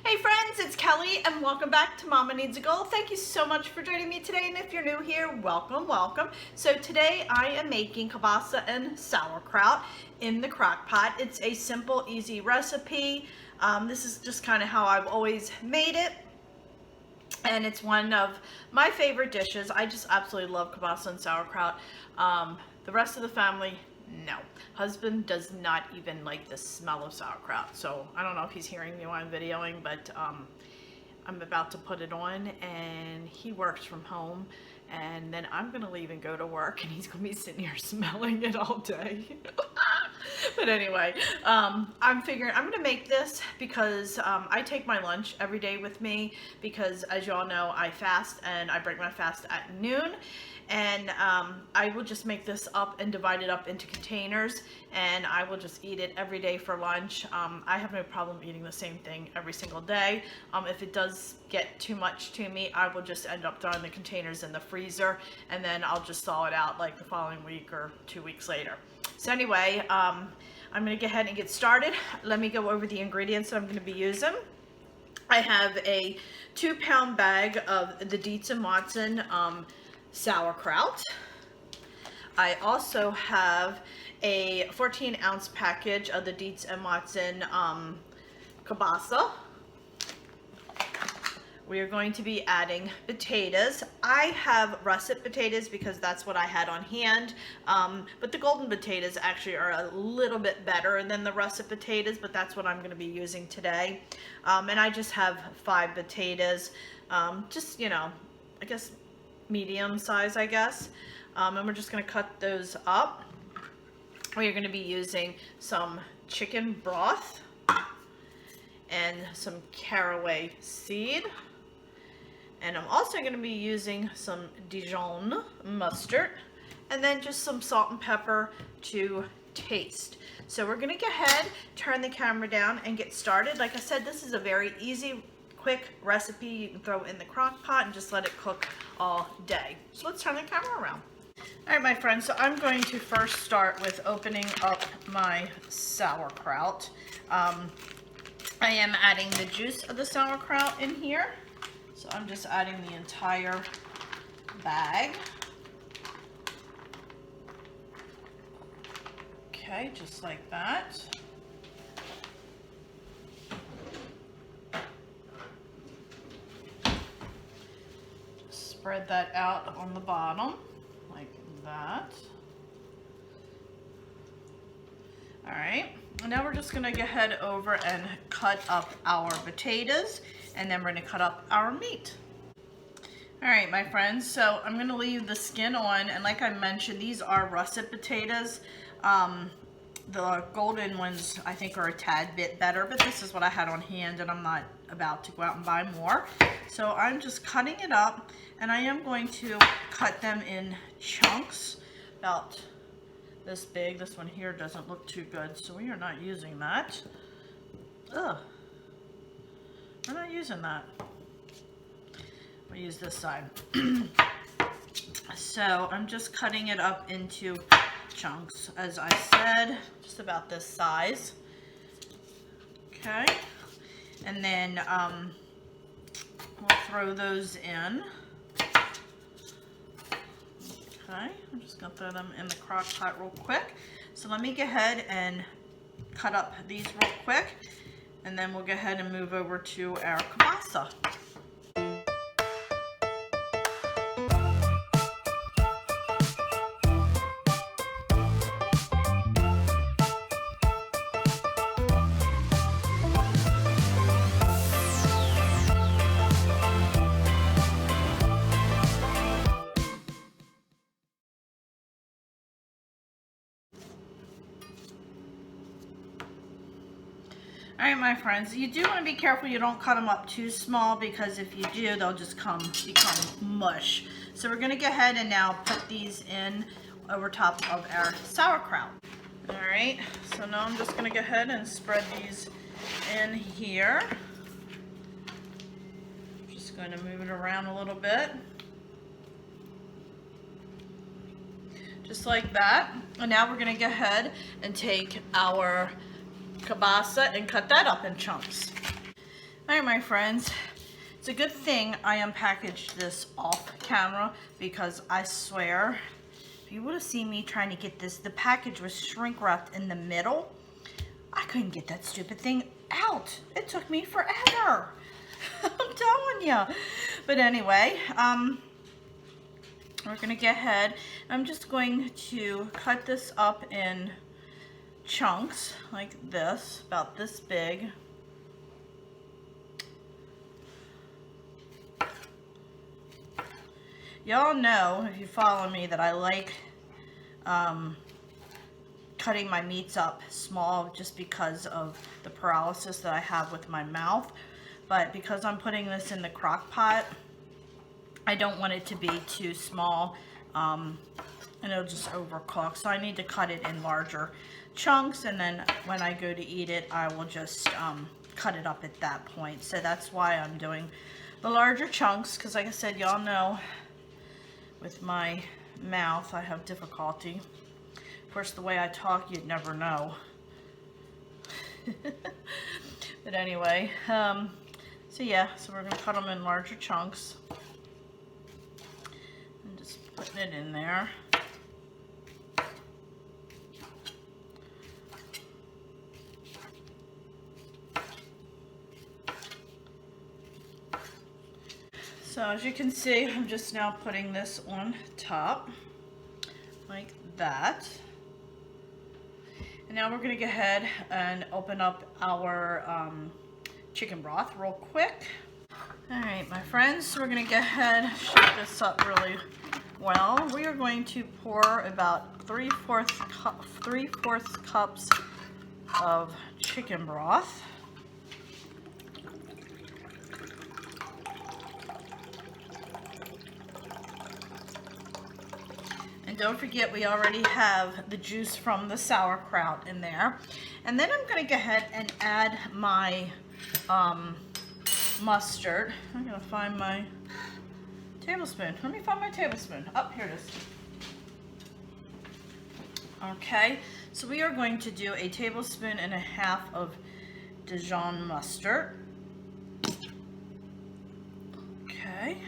Hey friends, it's Kelly and welcome back to Mama Needs a Goal. Thank you so much for joining me today, and if you're new here, welcome, welcome. So today I am making kielbasa and sauerkraut in the crock pot. It's a simple, easy recipe. This is just kind of how I've always made it, and it's one of my favorite dishes. I just absolutely love kielbasa and sauerkraut. The rest of the family, no. Husband does not even like the smell of sauerkraut. So I don't know if he's hearing me while I'm videoing, but I'm about to put it on, and he works from home, and then I'm gonna leave and go to work, and he's gonna be sitting here smelling it all day. But anyway, I'm figuring I'm gonna make this because I take my lunch every day with me, because as y'all know, I fast, and I break my fast at noon. And I will just make this up and divide it up into containers, and I will just eat it every day for lunch. I have no problem eating the same thing every single day. If it does get too much to me, I will just end up throwing the containers in the freezer, and then I'll just thaw it out like the following week or 2 weeks later. So anyway, I'm gonna go ahead and get started. Let me go over the ingredients that I'm gonna be using. I have a 2-pound bag of the Dijon Mustard sauerkraut. I also have a 14-ounce package of the Dijon Mustard kielbasa. We are going to be adding potatoes. I have russet potatoes because that's what I had on hand, but the golden potatoes actually are a little bit better than the russet potatoes, but that's what I'm going to be using today. And I just have 5 potatoes, just, you know, I guess medium size, I guess. And we're just going to cut those up. We are going to be using some chicken broth and some caraway seed, and I'm also going to be using some Dijon Mustard, and then just some salt and pepper to taste. So we're going to go ahead, turn the camera down, and get started. Like I said, this is a very easy, quick recipe. You can throw in the crock pot and just let it cook all day. So let's turn the camera around. All right, my friends, so I'm going to first start with opening up my sauerkraut. I am adding the juice of the sauerkraut in here. So I'm just adding the entire bag. Okay, just like that. Spread that out on the bottom like that. All right, now we're just gonna go ahead over and cut up our potatoes, and then we're gonna cut up our meat. All right, my friends, so I'm gonna leave the skin on, and like I mentioned, these are russet potatoes. The golden ones I think are a tad bit better, but this is what I had on hand, and I'm not about to go out and buy more. So I'm just cutting it up, and I am going to cut them in chunks about this big. This one here doesn't look too good, so we are not using that. Ugh, we're not using that. We'll use this side. So I'm just cutting it up into chunks, as I said, just about this size. Okay, and then we'll throw those in. Okay, I'm just gonna throw them in the crock pot real quick. So let me go ahead and cut up these real quick, and then we'll go ahead and move over to our kielbasa. All right, my friends, you do want to be careful you don't cut them up too small, because if you do, they'll just become mush. So we're going to go ahead and now put these in over top of our sauerkraut. All right, so now I'm just going to go ahead and spread these in here. Just going to move it around a little bit. Just like that. And now we're going to go ahead and take our kielbasa and cut that up in chunks. All right, my friends, it's a good thing I unpackaged this off camera, because I swear, if you would have seen me trying to get this, the package was shrink wrapped in the middle. I couldn't get that stupid thing out. It took me forever. I'm telling you. But anyway, we're gonna go ahead. I'm just going to cut this up in chunks like this, about this big. Y'all know, if you follow me, that I like cutting my meats up small, just because of the paralysis that I have with my mouth. But because I'm putting this in the crock pot, I don't want it to be too small, and it'll just overcook. So I need to cut it in larger chunks, and then when I go to eat it, I will just cut it up at that point. So that's why I'm doing the larger chunks, because like I said, y'all know with my mouth I have difficulty. Of course, the way I talk, you'd never know. But anyway, so yeah, so we're gonna cut them in larger chunks. And just putting it in there. So as you can see, I'm just now putting this on top, like that. And now we're gonna go ahead and open up our chicken broth real quick. All right, my friends, so we're gonna go ahead and shake this up really well. We are going to pour about 3/4 cups of chicken broth. And don't forget, we already have the juice from the sauerkraut in there. And then I'm going to go ahead and add my mustard. I'm going to find my tablespoon. Let me find my tablespoon. Up, here it is. Okay, so we are going to do 1.5 tablespoons of Dijon Mustard. Okay.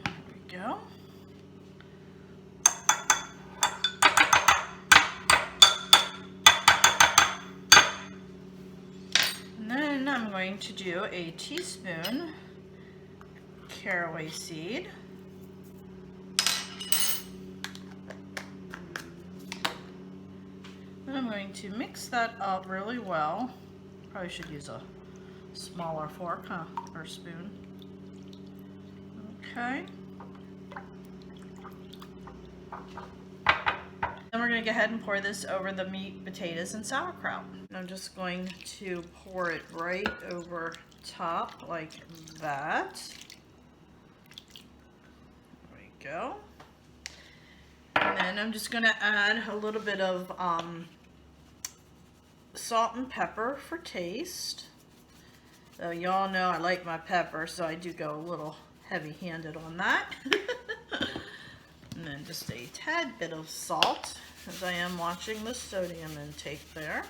There we go. And then I'm going to do 1 teaspoon Caraway Seed. And I'm going to mix that up really well. Probably should use a smaller fork, huh? Or spoon. Okay. Then we're going to go ahead and pour this over the meat, potatoes, and sauerkraut. And I'm just going to pour it right over top like that. There we go. And then I'm just going to add a little bit of salt and pepper for taste. So y'all know I like my pepper, so I do go a little heavy-handed on that. And then just a tad bit of salt, as I am watching the sodium intake there.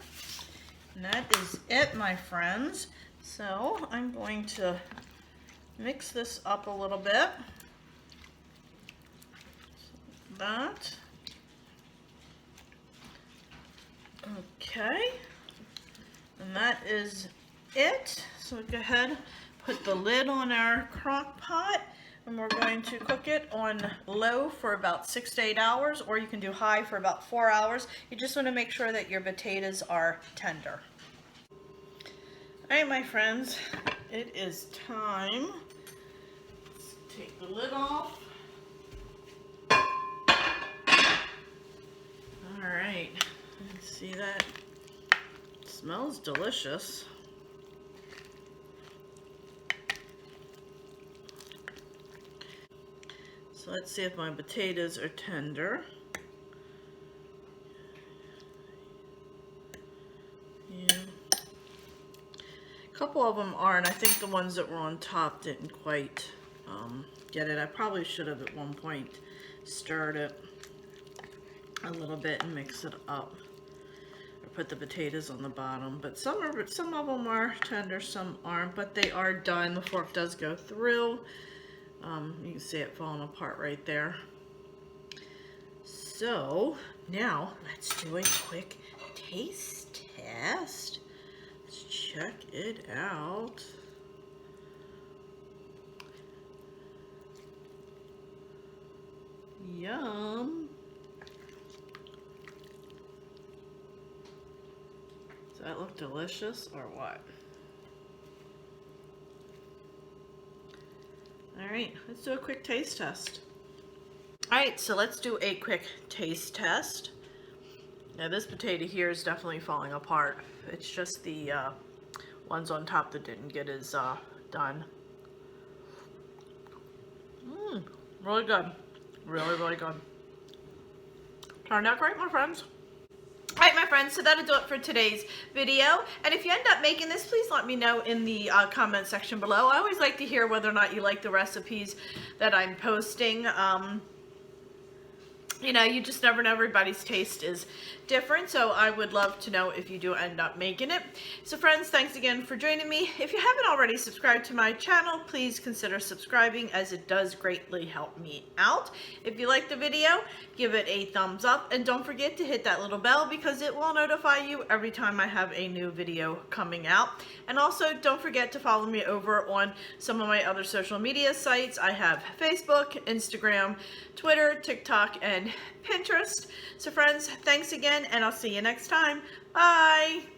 And that is it, my friends. So I'm going to mix this up a little bit. So that. Okay. And that is it. So go ahead, put the lid on our crock pot, and we're going to cook it on low for about 6 to 8 hours, or you can do high for about 4 hours. You just want to make sure that your potatoes are tender. All right, my friends, it is time. Let's take the lid off. All right, see that Smells delicious. So let's see if my potatoes are tender. Yeah. A couple of them aren't. I think the ones that were on top didn't quite get it. I probably should have at one point stirred it a little bit and mixed it up. Or put the potatoes on the bottom. But some of them are tender, some aren't. But they are done. The fork does go through. You can see it falling apart right there. So now let's do a quick taste test. Let's check it out. Yum. Does that look delicious or what? All right, let's do a quick taste test. All right, so let's do a quick taste test. Now this potato here is definitely falling apart. It's just the ones on top that didn't get as done. Really good. Really, really good. Turned out great, my friends. Alright, my friends, so that'll do it for today's video. And if you end up making this, please let me know in the comment section below. I always like to hear whether or not you like the recipes that I'm posting. You know, you just never know. Everybody's taste is different, so I would love to know if you do end up making it. So friends, thanks again for joining me. If you haven't already subscribed to my channel, please consider subscribing, as it does greatly help me out. If you like the video, give it a thumbs up, and don't forget to hit that little bell because it will notify you every time I have a new video coming out. And also, don't forget to follow me over on some of my other social media sites. I have Facebook, Instagram, Twitter, TikTok, and Pinterest. So friends, thanks again, and I'll see you next time. Bye!